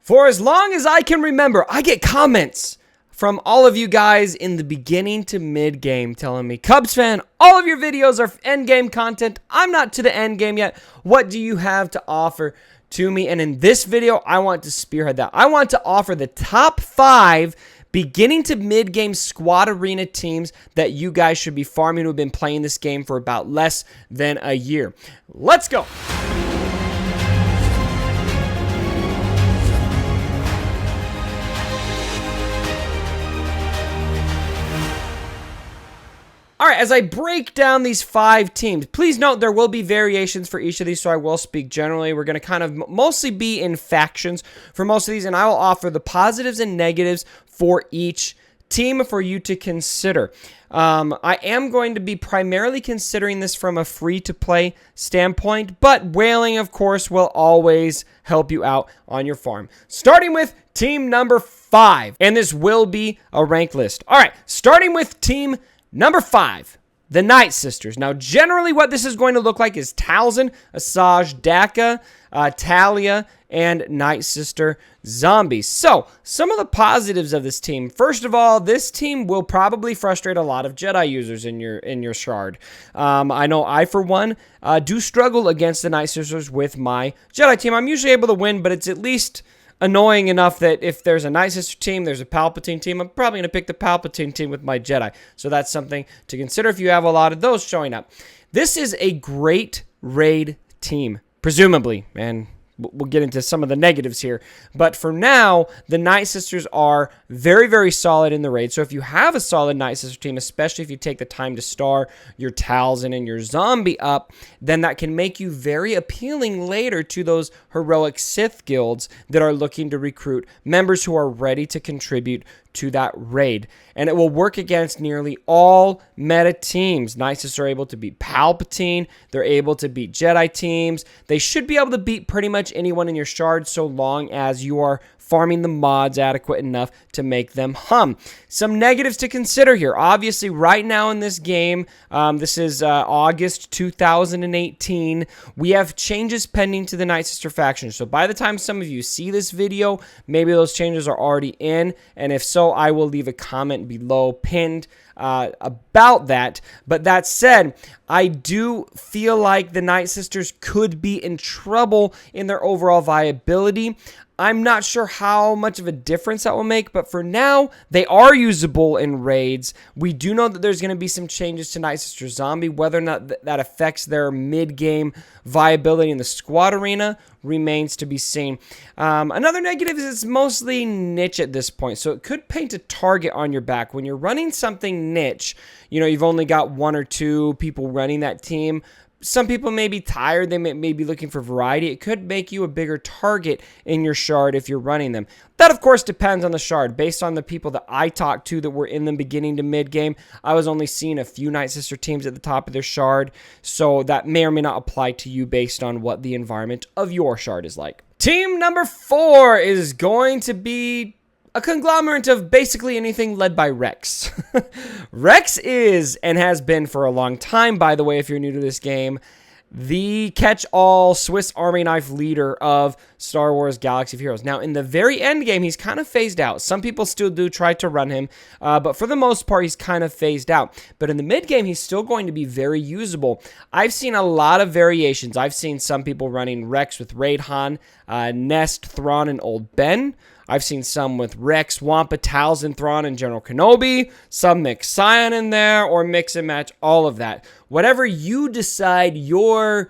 For as long as I can remember, I get comments from all of you guys in the beginning to mid game telling me, Cubs fan, all of your videos are end game content. I'm not to the end game yet. What do you have to offer to me? And in this video, I want to spearhead that. I want to offer the top 5 beginning to mid game squad arena teams that you guys should be farming who have been playing this game for about less than a year. Let's go. All right, as I break down these 5 teams, please note there will be variations for each of these, so I will speak generally. We're going to kind of mostly be in factions for most of these, and I will offer the positives and negatives for each team for you to consider. I am going to be primarily considering this from a free-to-play standpoint, but whaling, of course, will always help you out on your farm. Starting with team number 5, and this will be a ranked list. All right, starting with team number 5, the Nightsisters. Now, generally what this is going to look like is Talzin, Asajj, Daka, Talia, and Nightsister zombies. So, some of the positives of this team. First of all, this team will probably frustrate a lot of Jedi users in your shard. I know I, for one, do struggle against the Nightsisters with my Jedi team. I'm usually able to win, but it's at least annoying enough that if there's a Nightsister team, there's a Palpatine team, I'm probably going to pick the Palpatine team with my Jedi. So that's something to consider if you have a lot of those showing up. This is a great raid team, presumably, and we'll get into some of the negatives here. But for now, the Nightsisters are very, very solid in the raid. So if you have a solid Nightsister team, especially if you take the time to star your Talzin and your zombie up, then that can make you very appealing later to those heroic Sith guilds that are looking to recruit members who are ready to contribute to that raid. And it will work against nearly all meta teams. Nightsisters are able to beat Palpatine. They're able to beat Jedi teams. They should be able to beat pretty much anyone in your shard so long as you are farming the mods adequate enough to make them hum. Some negatives to consider here. Obviously, right now in this game, this is August 2018, we have changes pending to the Nightsister faction. So by the time some of you see this video, maybe those changes are already in, and if so, I will leave a comment below pinned about that. But that said, I do feel like the Nightsisters could be in trouble in their overall viability. I'm not sure how much of a difference that will make, but for now, they are usable in raids. We do know that there's going to be some changes to Nightsister Zombie. Whether or not that affects their mid-game viability in the squad arena remains to be seen. Another negative is it's mostly niche at this point, so it could paint a target on your back. When you're running something niche, you know, you've only got 1 or 2 people running that team. Some people may be tired. They may be looking for variety. It could make you a bigger target in your shard if you're running them. That, of course, depends on the shard. Based on the people that I talked to that were in the beginning to mid-game, I was only seeing a few Nightsister teams at the top of their shard, so that may or may not apply to you based on what the environment of your shard is like. Team number 4 is going to be a conglomerate of basically anything led by Rex. Rex is, and has been for a long time, by the way, if you're new to this game, the catch-all Swiss Army knife leader of Star Wars Galaxy of Heroes. Now, in the very end game, he's kind of phased out. Some people still do try to run him, but for the most part, he's kind of phased out. But in the mid-game, he's still going to be very usable. I've seen a lot of variations. I've seen some people running Rex with Raid Han, Nest, Thrawn, and Old Ben. I've seen some with Rex, Wampa, Talzin, Thrawn, and General Kenobi. Some mix Scion in there, or mix and match all of that. Whatever you decide your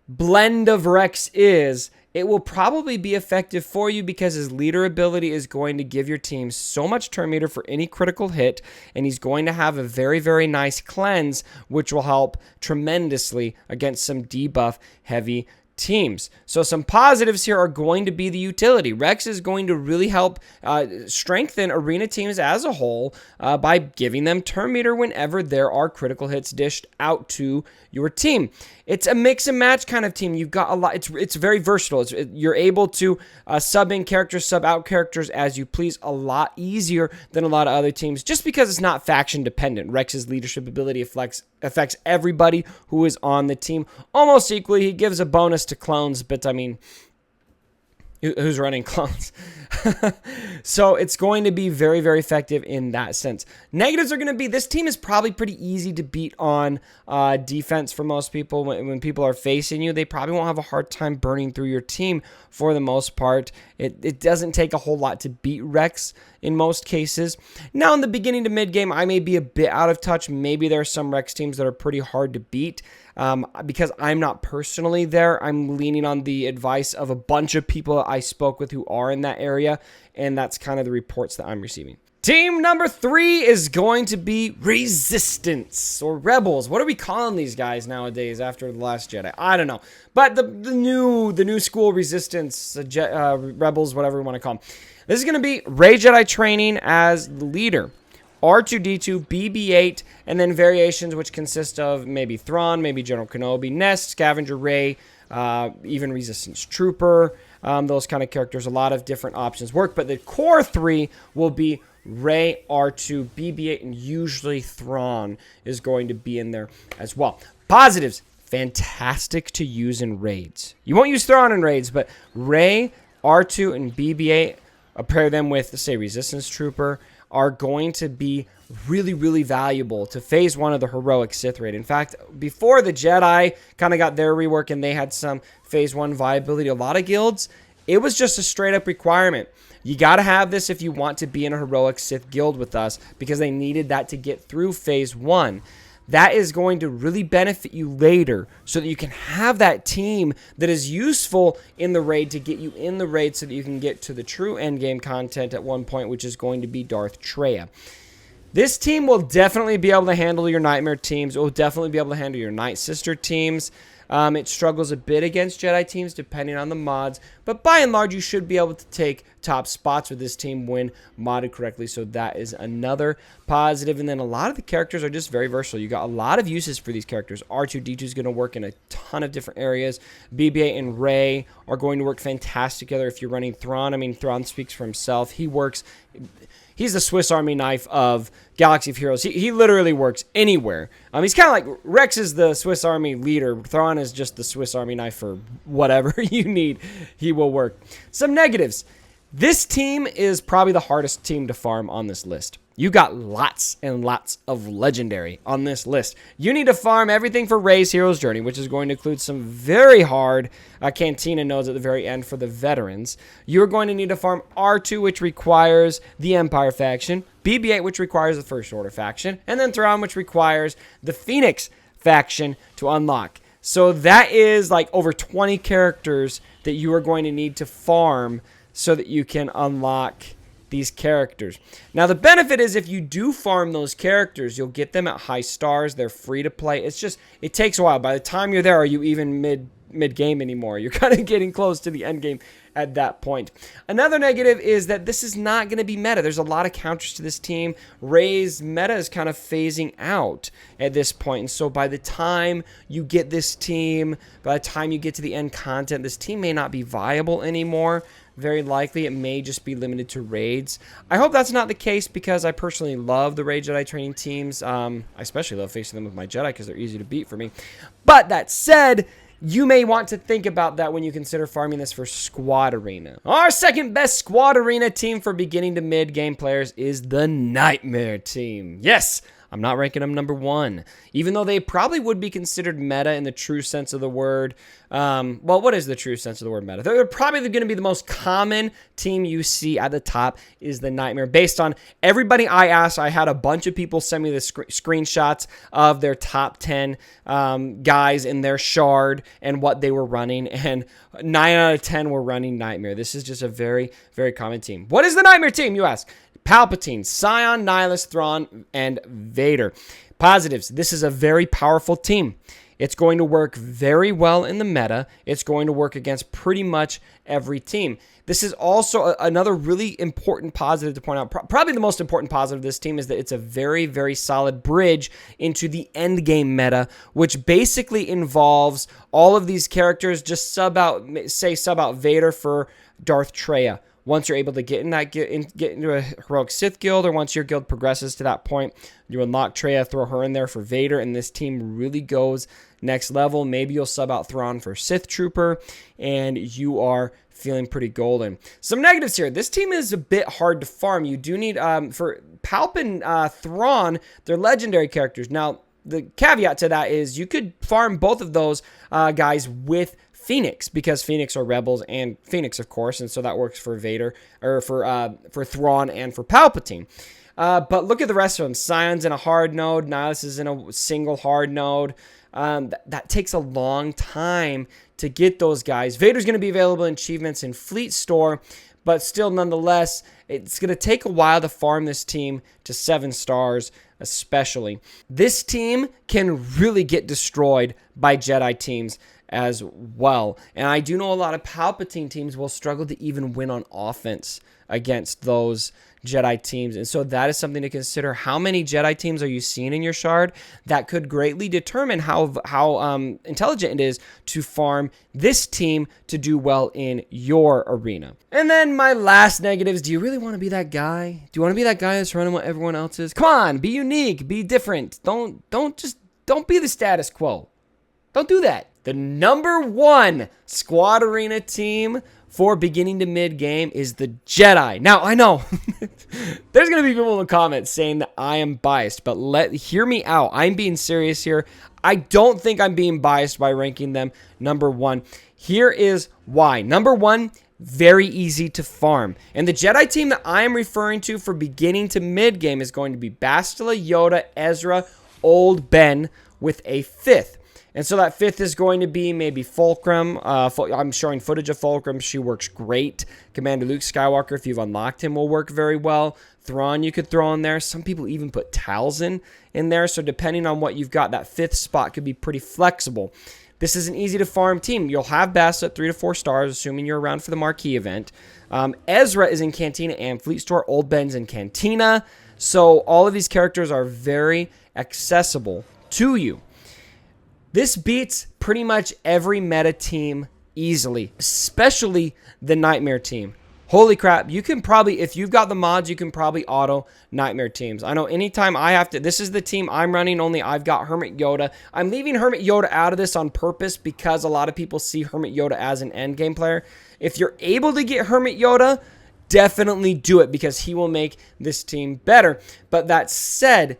blend of Rex is, it will probably be effective for you because his leader ability is going to give your team so much turn meter for any critical hit, and he's going to have a very, very nice cleanse, which will help tremendously against some debuff heavy teams. So some positives here are going to be the utility. Rex is going to really help strengthen arena teams as a whole by giving them turn meter whenever there are critical hits dished out to your team. It's a mix and match kind of team. You've got a lot. It's very versatile. You're able to sub in characters, sub out characters as you please a lot easier than a lot of other teams just because it's not faction dependent. Rex's leadership ability affects everybody who is on the team almost equally. He gives a bonus to clones, but I mean, who's running clones. So it's going to be very, very effective in that sense. Negatives are going to be, this team is probably pretty easy to beat on defense for most people. When people are facing you, they probably won't have a hard time burning through your team for the most part. It doesn't take a whole lot to beat Rex in most cases. Now, in the beginning to mid game, I may be a bit out of touch. Maybe there are some Rex teams that are pretty hard to beat. Because I'm not personally there, I'm leaning on the advice of a bunch of people I spoke with who are in that area, and that's kind of the reports that I'm receiving. Team number 3 is going to be Resistance, or Rebels. What are we calling these guys nowadays after The Last Jedi? I don't know. But the new school Resistance, Rebels, whatever we want to call them. This is going to be Rey Jedi training as the leader. R2-D2, BB-8, and then variations which consist of maybe Thrawn, maybe General Kenobi, Nest, Scavenger Rey, even Resistance Trooper, those kind of characters. A lot of different options work, but the core 3 will be Rey, R2, BB-8, and usually Thrawn is going to be in there as well. Positives, fantastic to use in raids. You won't use Thrawn in raids, but Rey, R2, and BB-8, pair them with, say, Resistance Trooper, are going to be really, really valuable to phase 1 of the heroic Sith raid. In fact, before the Jedi kind of got their rework and they had some phase 1 viability, a lot of guilds, it was just a straight up requirement. You got to have this if you want to be in a heroic Sith guild with us, because they needed that to get through phase 1. That is going to really benefit you later, so that you can have that team that is useful in the raid to get you in the raid, so that you can get to the true endgame content at one point, which is going to be Darth Traya. This team will definitely be able to handle your Nightmare teams. It will definitely be able to handle your Nightsister teams. It struggles a bit against Jedi teams depending on the mods, but by and large, you should be able to take top spots with this team when modded correctly, so that is another positive. And then a lot of the characters are just very versatile. You got a lot of uses for these characters. R2-D2 is going to work in a ton of different areas. BB-8 and Rey are going to work fantastic together if you're running Thrawn. I mean, Thrawn speaks for himself. He's the Swiss Army knife of Galaxy of Heroes. He literally works anywhere. He's kind of like, Rex is the Swiss Army leader. Thrawn is just the Swiss Army knife for whatever you need. He will work. Some negatives. This team is probably the hardest team to farm on this list. You got lots and lots of legendary on this list. You need to farm everything for Rey's Hero's Journey, which is going to include some very hard Cantina nodes at the very end for the veterans. You're going to need to farm R2, which requires the Empire faction, BB-8, which requires the First Order faction, and then Thrawn, which requires the Phoenix faction to unlock. So that is like over 20 characters that you are going to need to farm so that you can unlock these characters. Now, the benefit is if you do farm those characters, you'll get them at high stars. They're free to play. It's just, it takes a while. By the time you're there, are you even mid-game anymore? You're kind of getting close to the end game at that point. Another negative is that this is not going to be meta. There's a lot of counters to this team. Rey's meta is kind of phasing out at this point. And so by the time you get this team, by the time you get to the end content, this team may not be viable anymore. Very likely it may just be limited to raids. I hope that's not the case, because I personally love the Rey Jedi training teams. I especially love facing them with my Jedi because they're easy to beat for me. But that said, you may want to think about that when you consider farming this for Squad Arena. Our second best Squad Arena team for beginning to mid game players is the Nightmare team. Yes, I'm not ranking them number 1, even though they probably would be considered meta in the true sense of the word. Well, what is the true sense of the word meta? They're probably going to be the most common team you see at the top is the Nightmare. Based on everybody I asked, I had a bunch of people send me the screenshots of their top 10 guys in their shard and what they were running, and 9 out of 10 were running Nightmare. This is just a very, very common team. What is the Nightmare team, you ask? Palpatine, Scion, Nihilus, Thrawn, and Vader. Positives. This is a very powerful team. It's going to work very well in the meta. It's going to work against pretty much every team. This is also another really important positive to point out. Probably the most important positive of this team is that it's a very, very solid bridge into the end game meta, which basically involves all of these characters just sub out Vader for Darth Traya. once you're able to get into a heroic Sith guild, or once your guild progresses to that point, you unlock Traya, throw her in there for Vader, and this team really goes next level. Maybe you'll sub out Thrawn for Sith Trooper, and you are feeling pretty golden. Some negatives here. This team is a bit hard to farm. You do need, for Palp and Thrawn, they're legendary characters. Now, the caveat to that is you could farm both of those guys with Phoenix, because Phoenix are rebels and Phoenix, of course, and so that works for Vader, or for Thrawn and for Palpatine. But look at the rest of them. Scion's in a hard node. Nihilus is in a single hard node. That takes a long time to get those guys. Vader's going to be available in achievements in Fleet Store, but still, nonetheless, it's going to take a while to farm this team to 7 stars, especially. This team can really get destroyed by Jedi teams as well. And I do know a lot of Palpatine teams will struggle to even win on offense against those Jedi teams. And so that is something to consider. How many Jedi teams are you seeing in your shard? That could greatly determine how intelligent it is to farm this team to do well in your arena. And then my last negatives. Do you really want to be that guy? Do you want to be that guy that's running what everyone else is? Come on, be unique, be different. Don't be the status quo. Don't do that. The number 1 squad arena team for beginning to mid game is the Jedi. Now, I know there's going to be people in the comments saying that I am biased, but hear me out. I'm being serious here. I don't think I'm being biased by ranking them number 1. Here is why. Number 1, very easy to farm. And the Jedi team that I am referring to for beginning to mid game is going to be Bastila, Yoda, Ezra, Old Ben with a 5th. And so that 5th is going to be maybe Fulcrum. I'm showing footage of Fulcrum. She works great. Commander Luke Skywalker, if you've unlocked him, will work very well. Thrawn you could throw in there. Some people even put Talzin in there. So depending on what you've got, that 5th spot could be pretty flexible. This is an easy to farm team. You'll have Bastila at 3 to 4 stars, assuming you're around for the marquee event. Ezra is in Cantina and Fleet Store. Old Ben's in Cantina. So all of these characters are very accessible to you. This beats pretty much every meta team easily, especially the Nightmare team. Holy crap, you can probably, if you've got the mods, you can probably auto Nightmare teams. I know anytime I have to, this is the team I'm running, only I've got Hermit Yoda. I'm leaving Hermit Yoda out of this on purpose because a lot of people see Hermit Yoda as an endgame player. If you're able to get Hermit Yoda, definitely do it because he will make this team better. But that said,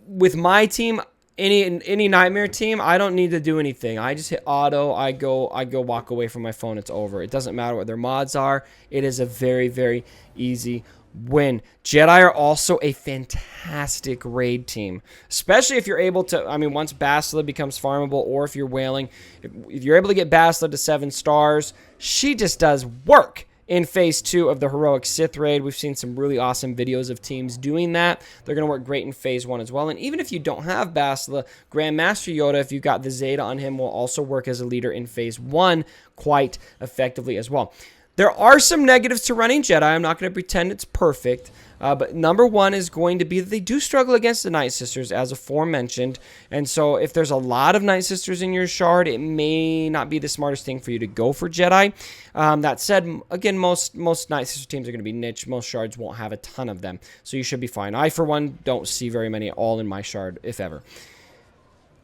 with my team, any Nightmare team, I don't need to do anything. I just hit auto. I go walk away from my phone. It's over. It doesn't matter what their mods are. It is a very, very easy win. Jedi are also a fantastic raid team, especially if you're able to, once Bastila becomes farmable, or if you're whaling, if you're able to get Bastila to 7 stars, she just does work. In Phase 2 of the Heroic Sith Raid, we've seen some really awesome videos of teams doing that. They're going to work great in Phase 1 as well. And even if you don't have Bastila, Grandmaster Yoda, if you've got the Zeta on him, will also work as a leader in Phase 1 quite effectively as well. There are some negatives to running Jedi. I'm not going to pretend it's perfect. But number 1 is going to be that they do struggle against the Nightsisters, as aforementioned. And so if there's a lot of Nightsisters in your shard, it may not be the smartest thing for you to go for Jedi. That said, again, most Nightsister teams are going to be niche. Most shards won't have a ton of them. So you should be fine. I, for one, don't see very many at all in my shard, if ever.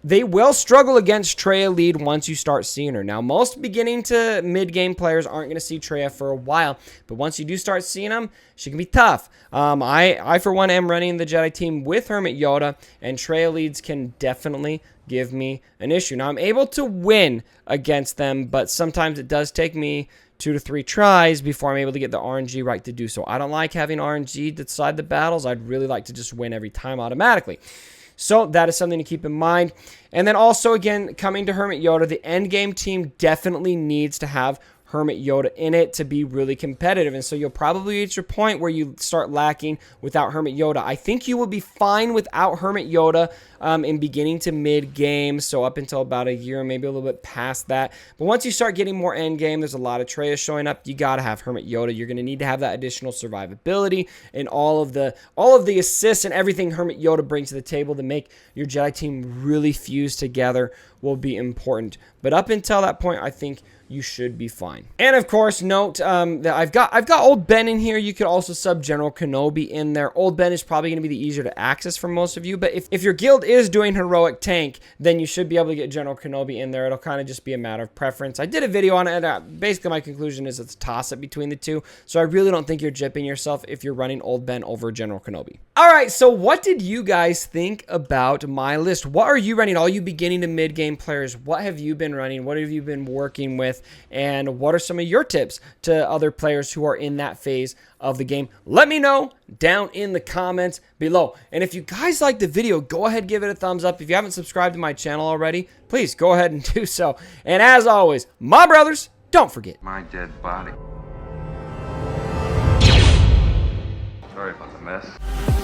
They will struggle against Traya lead once you start seeing her. Now, most beginning to mid-game players aren't going to see Traya for a while, but once you do start seeing them, she can be tough. I, for one, am running the Jedi team with Hermit Yoda, and Traya leads can definitely give me an issue. Now, I'm able to win against them, but sometimes it does take me 2 to 3 tries before I'm able to get the RNG right to do so. I don't like having RNG decide the battles. I'd really like to just win every time automatically. So that is something to keep in mind. And then also, again, coming to Hermit Yoda, the endgame team definitely needs to have Hermit Yoda in it to be really competitive. And so you'll probably reach your point where you start lacking without Hermit Yoda. I think you will be fine without Hermit Yoda in beginning to mid game, so up until about a year, maybe a little bit past that. But once you start getting more end game, there's a lot of Traya showing up. You got to have Hermit Yoda. You're going to need to have that additional survivability and all of the assists and everything Hermit Yoda brings to the table to make your Jedi team really fuse together will be important. But up until that point, I think you should be fine. And of course, note that I've got Old Ben in here. You could also sub General Kenobi in there. Old Ben is probably going to be the easier to access for most of you, but if your guild is doing heroic tank, then you should be able to get General Kenobi in there. It'll kind of just be a matter of preference. I did a video on it. Basically, my conclusion is it's a toss-up between the two, so I really don't think you're jipping yourself if you're running Old Ben over General Kenobi. All right, so what did you guys think about my list? What are you running? All you beginning to mid-game players, what have you been running? What have you been working with? And what are some of your tips to other players who are in that phase of the game? Let me know down in the comments below. And if you guys like the video, go ahead, give it a thumbs up. If you haven't subscribed to my channel already, please go ahead and do so. And as always, my brothers, don't forget my dead body. Sorry about the mess.